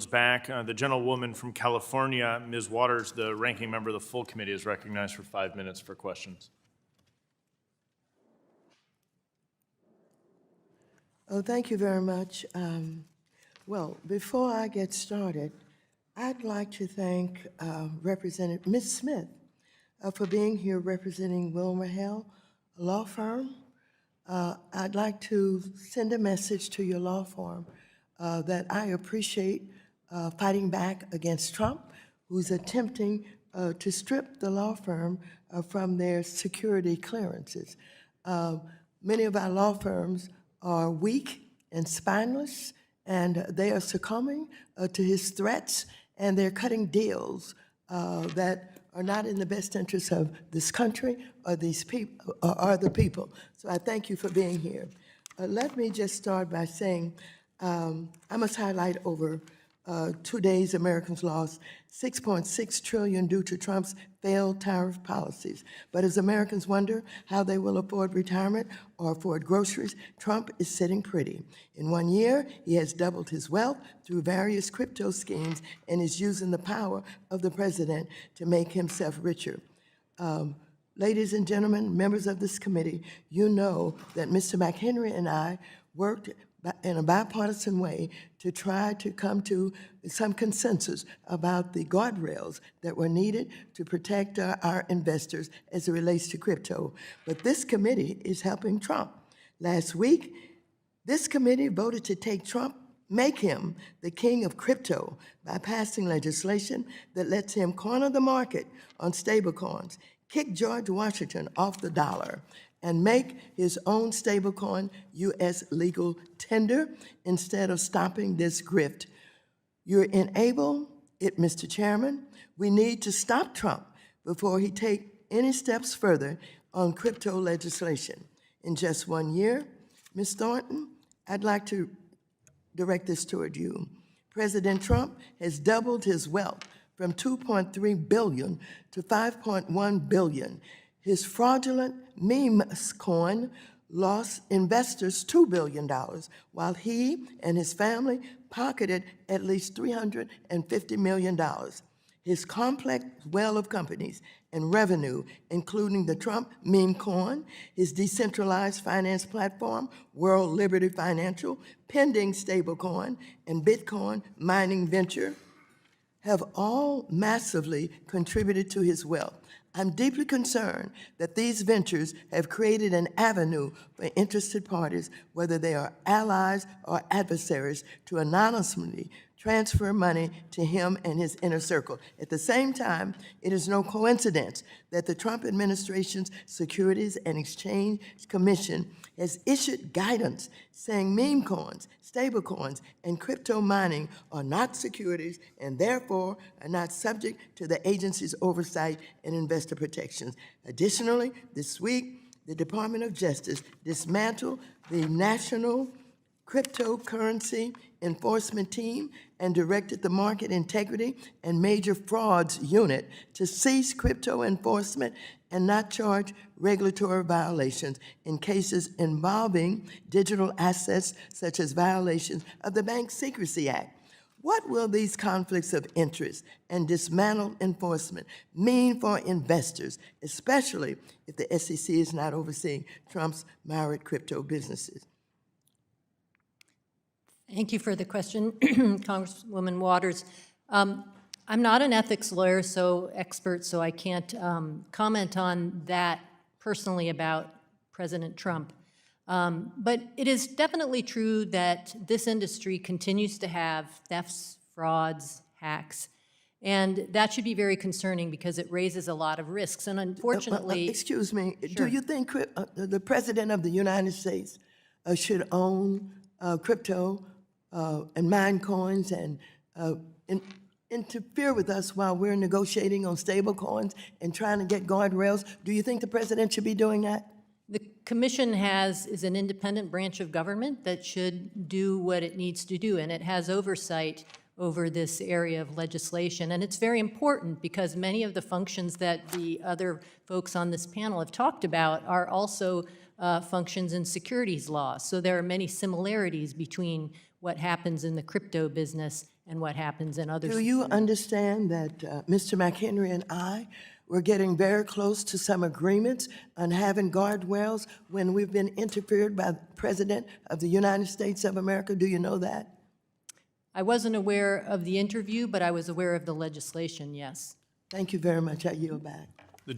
yields back. The gentlewoman from California, Ms. Waters, the ranking member of the full committee, is recognized for 5 minutes for questions. Oh, thank you very much. Well, before I get started, I'd like to thank Representative Ms. Smith for being here representing WilmerHale law firm. I'd like to send a message to your law firm that I appreciate fighting back against Trump, who's attempting to strip the law firm from their security clearances. Many of our law firms are weak and spineless, and they are succumbing to his threats, and they're cutting deals that are not in the best interest of this country or these people or the people. So I thank you for being here. Let me just start by saying I must highlight over 2 days Americans lost $6.6 trillion due to Trump's failed tariff policies. But as Americans wonder how they will afford retirement or afford groceries, Trump is sitting pretty. In 1 year, he has doubled his wealth through various crypto schemes and is using the power of the president to make himself richer. Ladies and gentlemen, members of this committee, you know that Mr. McHenry and I worked in a bipartisan way to try to come to some consensus about the guardrails that were needed to protect our investors as it relates to crypto. But this committee is helping Trump. Last week, this committee voted to take Trump, make him the king of crypto by passing legislation that lets him corner the market on stablecoins, kick George Washington off the dollar, and make his own stablecoin U.S. legal tender instead of stopping this grift. You enable it, Mr. Chairman. We need to stop Trump before he takes any steps further on crypto legislation. In just 1 year, Ms. Thornton, I'd like to direct this toward you. President Trump has doubled his wealth from $2.3 billion to $5.1 billion. His fraudulent meme coin lost investors $2 billion, while he and his family pocketed at least $350 million. His complex well of companies and revenue, including the Trump meme coin, his decentralized finance platform, World Liberty Financial, pending stablecoin, and Bitcoin mining venture, have all massively contributed to his wealth. I'm deeply concerned that these ventures have created an avenue for interested parties, whether they are allies or adversaries, to anonymously transfer money to him and his inner circle. At the same time, it is no coincidence that the Trump administration's Securities and Exchange Commission has issued guidance saying meme coins, stable coins, and crypto mining are not securities and therefore are not subject to the agency's oversight and investor protections. Additionally, this week, the Department of Justice dismantled the National Cryptocurrency Enforcement Team and directed the Market Integrity and Major Frauds Unit to cease crypto enforcement and not charge regulatory violations in cases involving digital assets such as violations of the Bank Secrecy Act. What will these conflicts of interest and dismantled enforcement mean for investors, especially if the SEC is not overseeing Trump's myriad crypto businesses? Thank you for the question, Congresswoman Waters. I'm not an ethics lawyer, so I can't comment on that personally about President Trump. But it is definitely true that this industry continues to have thefts, frauds, hacks, and that should be very concerning because it raises a lot of risks. And unfortunately, excuse me, sure. Do you think the President of the United States should own crypto and mine coins and interfere with us while we're negotiating on stable coins and trying to get guardrails? Do you think the president should be doing that? The commission is an independent branch of government that should do what it needs to do, and it has oversight over this area of legislation. And it's very important because many of the functions that the other folks on this panel have talked about are also functions in securities law. So there are many similarities between what happens in the crypto business and what happens in other. Do you understand that Mr. McHenry and I were getting very close to some agreements on having guardrails when we've been interfered by the President of the United States of America? Do you know that? I wasn't aware of the interview, but I was aware of the legislation, yes. Thank you very much. I yield back.